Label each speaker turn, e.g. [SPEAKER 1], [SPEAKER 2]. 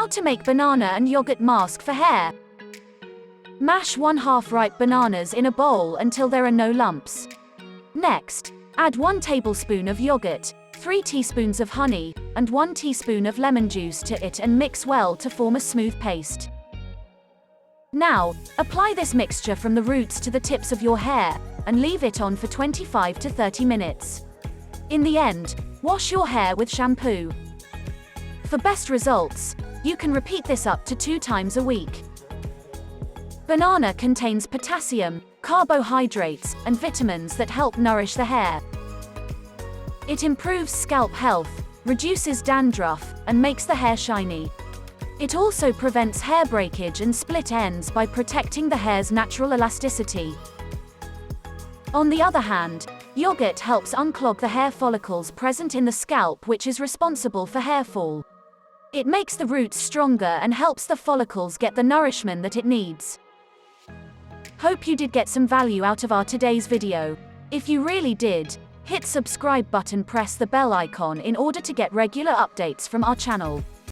[SPEAKER 1] How to make banana and yogurt mask for hair. Mash 1/2 ripe bananas in a bowl until there are no lumps. Next, add 1 tablespoon of yogurt, 3 teaspoons of honey, and 1 teaspoon of lemon juice to it and mix well to form a smooth paste. Now, apply this mixture from the roots to the tips of your hair, and leave it on for 25 to 30 minutes. In the end, wash your hair with shampoo. For best results, you can repeat this up to 2 times a week. Banana contains potassium, carbohydrates, and vitamins that help nourish the hair. It improves scalp health, reduces dandruff, and makes the hair shiny. It also prevents hair breakage and split ends by protecting the hair's natural elasticity. On the other hand, yogurt helps unclog the hair follicles present in the scalp, which is responsible for hair fall. It makes the roots stronger and helps the follicles get the nourishment that it needs. Hope you did get some value out of our today's video. If you really did, hit subscribe button, press the bell icon in order to get regular updates from our channel.